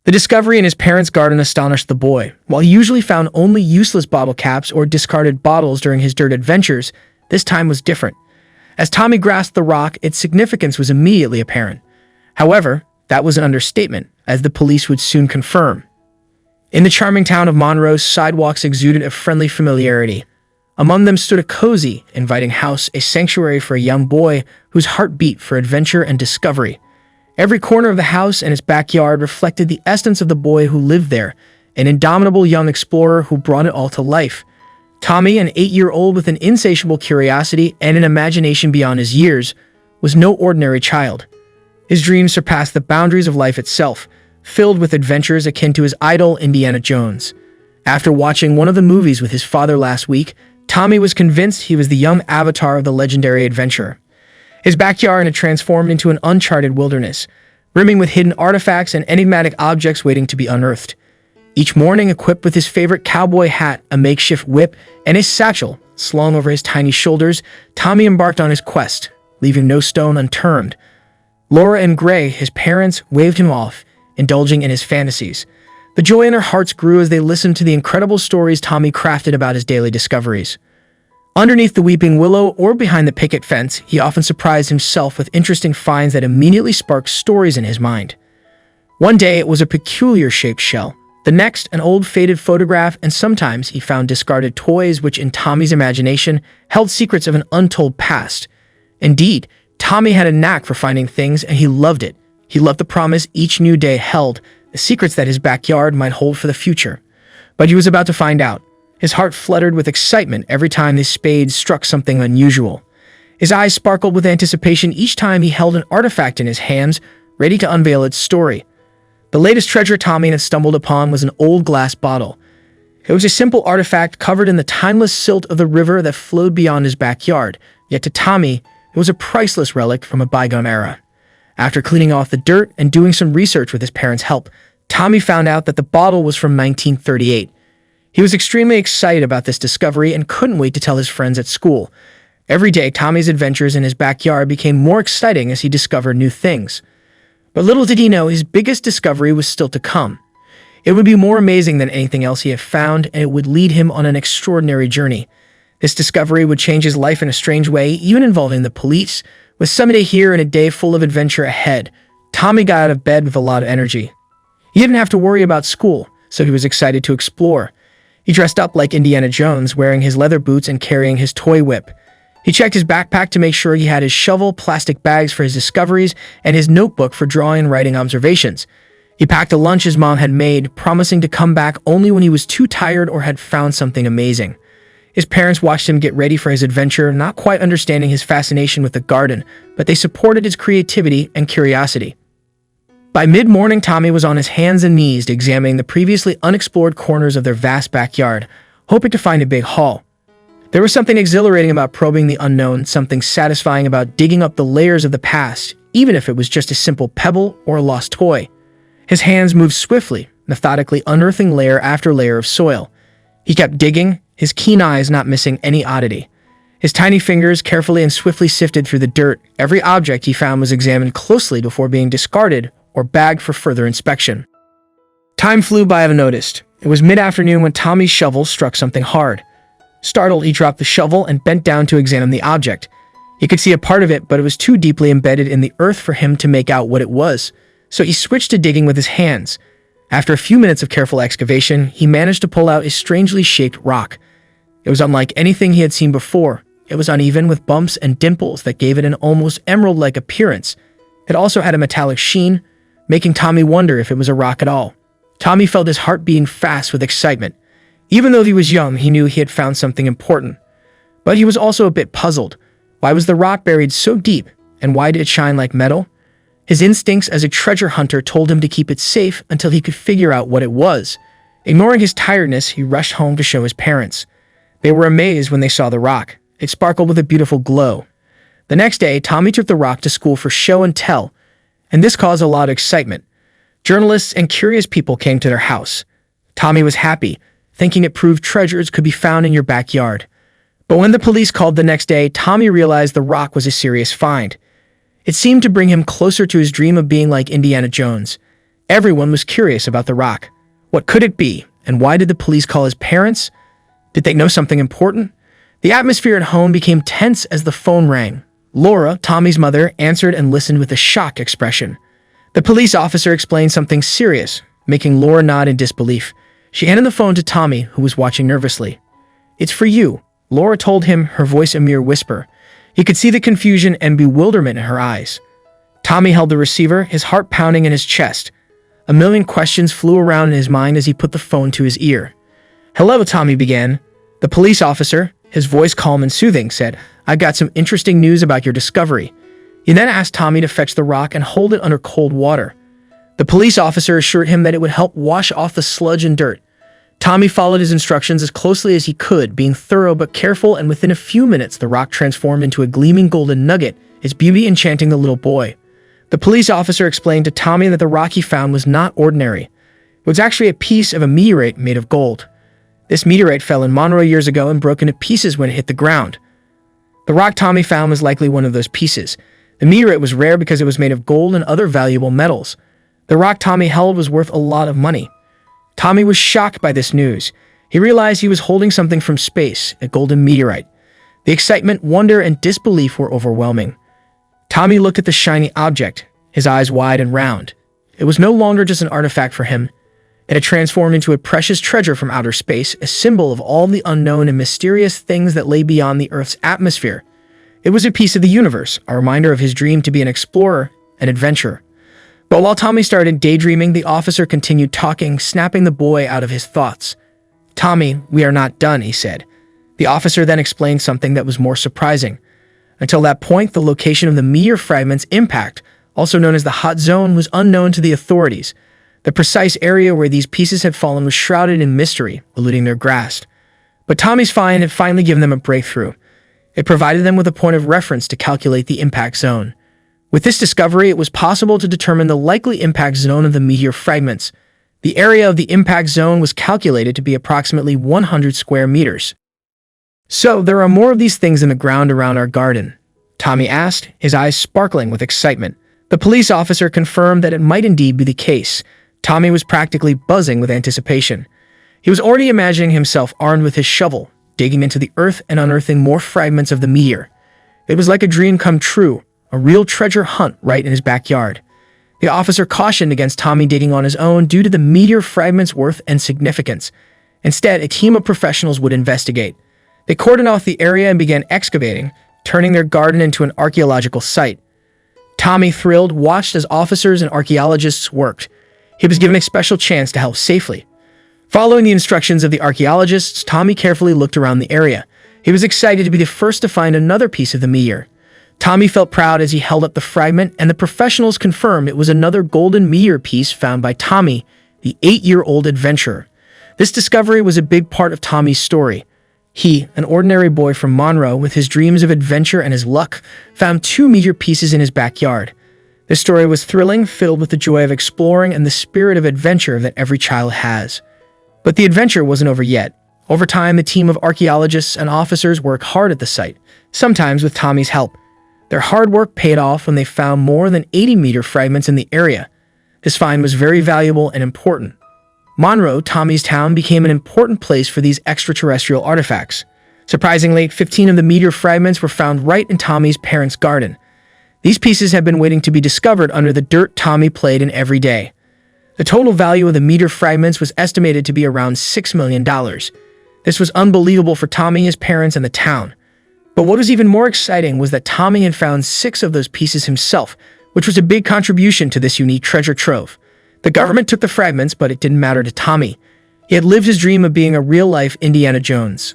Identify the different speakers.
Speaker 1: The discovery in his parents' garden astonished the boy. While he usually found only useless bottle caps or discarded bottles during his dirt adventures, this time was different. As Tommy grasped the rock, its significance was immediately apparent. However, that was an understatement, as the police would soon confirm. In the charming town of Monroe, sidewalks exuded a friendly familiarity. Among them stood a cozy, inviting house, a sanctuary for a young boy whose heart beat for adventure and discovery. Every corner of the house and its backyard reflected the essence of the boy who lived there, an indomitable young explorer who brought it all to life. Tommy, an 8-year-old with an insatiable curiosity and an imagination beyond his years, was no ordinary child. His dreams surpassed the boundaries of life itself, filled with adventures akin to his idol Indiana Jones. After watching one of the movies with his father last week, Tommy was convinced he was the young avatar of the legendary adventurer. His backyard had transformed into an uncharted wilderness, brimming with hidden artifacts and enigmatic objects waiting to be unearthed. Each morning, equipped with his favorite cowboy hat, a makeshift whip, and his satchel slung over his tiny shoulders, Tommy embarked on his quest, leaving no stone unturned. Laura and Gray, his parents, waved him off, indulging in his fantasies. The joy in their hearts grew as they listened to the incredible stories Tommy crafted about his daily discoveries. Underneath the weeping willow or behind the picket fence, he often surprised himself with interesting finds that immediately sparked stories in his mind. One day it was a peculiar-shaped shell, the next an old faded photograph, and sometimes he found discarded toys which in Tommy's imagination held secrets of an untold past. Indeed, Tommy had a knack for finding things, and he loved it. He loved the promise each new day held, the secrets that his backyard might hold for the future. But he was about to find out. His heart fluttered with excitement every time his spade struck something unusual. His eyes sparkled with anticipation each time he held an artifact in his hands, ready to unveil its story. The latest treasure Tommy had stumbled upon was an old glass bottle. It was a simple artifact covered in the timeless silt of the river that flowed beyond his backyard, yet to Tommy, it was a priceless relic from a bygone era. After cleaning off the dirt and doing some research with his parents' help, Tommy found out that the bottle was from 1938. He was extremely excited about this discovery and couldn't wait to tell his friends at school. Every day, Tommy's adventures in his backyard became more exciting as he discovered new things. But little did he know, his biggest discovery was still to come. It would be more amazing than anything else he had found, and it would lead him on an extraordinary journey. This discovery would change his life in a strange way, even involving the police. With some day here and a day full of adventure ahead, Tommy got out of bed with a lot of energy. He didn't have to worry about school, so he was excited to explore. He dressed up like Indiana Jones, wearing his leather boots and carrying his toy whip. He checked his backpack to make sure he had his shovel, plastic bags for his discoveries, and his notebook for drawing and writing observations. He packed a lunch his mom had made, promising to come back only when he was too tired or had found something amazing. His parents watched him get ready for his adventure, not quite understanding his fascination with the garden, but they supported his creativity and curiosity. By mid-morning, Tommy was on his hands and knees examining the previously unexplored corners of their vast backyard, hoping to find a big haul. There was something exhilarating about probing the unknown, something satisfying about digging up the layers of the past, even if it was just a simple pebble or a lost toy. His hands moved swiftly, methodically unearthing layer after layer of soil. He kept digging, his keen eyes not missing any oddity. His tiny fingers carefully and swiftly sifted through the dirt. Every object he found was examined closely before being discarded or bagged for further inspection. Time flew by unnoticed. It was mid-afternoon when Tommy's shovel struck something hard. Startled, he dropped the shovel and bent down to examine the object. He could see a part of it, but it was too deeply embedded in the earth for him to make out what it was, so he switched to digging with his hands. After a few minutes of careful excavation, he managed to pull out a strangely shaped rock. It was unlike anything he had seen before. It was uneven with bumps and dimples that gave it an almost emerald-like appearance. It also had a metallic sheen, making Tommy wonder if it was a rock at all. Tommy felt his heart beating fast with excitement. Even though he was young, he knew he had found something important. But he was also a bit puzzled. Why was the rock buried so deep, and why did it shine like metal? His instincts as a treasure hunter told him to keep it safe until he could figure out what it was. Ignoring his tiredness, he rushed home to show his parents. They were amazed when they saw the rock. It sparkled with a beautiful glow. The next day, Tommy took the rock to school for show and tell, and this caused a lot of excitement. Journalists and curious people came to their house. Tommy was happy, thinking it proved treasures could be found in your backyard. But when the police called the next day, Tommy realized the rock was a serious find. It seemed to bring him closer to his dream of being like Indiana Jones. Everyone was curious about the rock. What could it be, and why did the police call his parents? Did they know something important? The atmosphere at home became tense as the phone rang. Laura, Tommy's mother, answered and listened with a shocked expression. The police officer explained something serious, making Laura nod in disbelief. She handed the phone to Tommy, who was watching nervously. "It's for you," Laura told him, her voice a mere whisper. He could see the confusion and bewilderment in her eyes. Tommy held the receiver, his heart pounding in his chest. A million questions flew around in his mind as he put the phone to his ear. "Hello," Tommy began. The police officer, his voice calm and soothing, said, "I've got some interesting news about your discovery." He then asked Tommy to fetch the rock and hold it under cold water. The police officer assured him that it would help wash off the sludge and dirt. Tommy followed his instructions as closely as he could, being thorough but careful, and within a few minutes the rock transformed into a gleaming golden nugget, its beauty enchanting the little boy. The police officer explained to Tommy that the rock he found was not ordinary. It was actually a piece of a meteorite made of gold. This meteorite fell in Monroe years ago and broke into pieces when it hit the ground. The rock Tommy found was likely one of those pieces. The meteorite was rare because it was made of gold and other valuable metals. The rock Tommy held was worth a lot of money. Tommy was shocked by this news. He realized he was holding something from space, a golden meteorite. The excitement, wonder, and disbelief were overwhelming. Tommy looked at the shiny object, his eyes wide and round. It was no longer just an artifact for him. It had transformed into a precious treasure from outer space, a symbol of all the unknown and mysterious things that lay beyond the Earth's atmosphere. It was a piece of the universe, a reminder of his dream to be an explorer, an adventurer. But while Tommy started daydreaming, the officer continued talking, snapping the boy out of his thoughts. "Tommy, we are not done," he said. The officer then explained something that was more surprising. Until that point, the location of the meteor fragment's impact, also known as the hot zone, was unknown to the authorities. The precise area where these pieces had fallen was shrouded in mystery, eluding their grasp. But Tommy's find had finally given them a breakthrough. It provided them with a point of reference to calculate the impact zone. With this discovery, it was possible to determine the likely impact zone of the meteor fragments. The area of the impact zone was calculated to be approximately 100 square meters. "So, there are more of these things in the ground around our garden?" Tommy asked, his eyes sparkling with excitement. The police officer confirmed that it might indeed be the case. Tommy was practically buzzing with anticipation. He was already imagining himself armed with his shovel, digging into the earth and unearthing more fragments of the meteor. It was like a dream come true, a real treasure hunt right in his backyard. The officer cautioned against Tommy digging on his own due to the meteor fragment's worth and significance. Instead, a team of professionals would investigate. They cordoned off the area and began excavating, turning their garden into an archaeological site. Tommy, thrilled, watched as officers and archaeologists worked. He was given a special chance to help safely. Following the instructions of the archaeologists, Tommy carefully looked around the area. He was excited to be the first to find another piece of the meteor. Tommy felt proud as he held up the fragment, and the professionals confirmed it was another golden meteor piece found by Tommy, the 8-year-old adventurer. This discovery was a big part of Tommy's story. He, an ordinary boy from Monroe with his dreams of adventure and his luck, found 2 meteor pieces in his backyard. This story was thrilling, filled with the joy of exploring and the spirit of adventure that every child has. But the adventure wasn't over yet. Over time, the team of archaeologists and officers worked hard at the site, sometimes with Tommy's help. Their hard work paid off when they found more than 80 meteor fragments in the area. This find was very valuable and important. Monroe, Tommy's town, became an important place for these extraterrestrial artifacts. Surprisingly, 15 of the meteor fragments were found right in Tommy's parents' garden. These pieces had been waiting to be discovered under the dirt Tommy played in every day. The total value of the meteor fragments was estimated to be around $6 million. This was unbelievable for Tommy, his parents, and the town. But what was even more exciting was that Tommy had found 6 of those pieces himself, which was a big contribution to this unique treasure trove. The government took the fragments, but it didn't matter to Tommy. He had lived his dream of being a real-life Indiana Jones.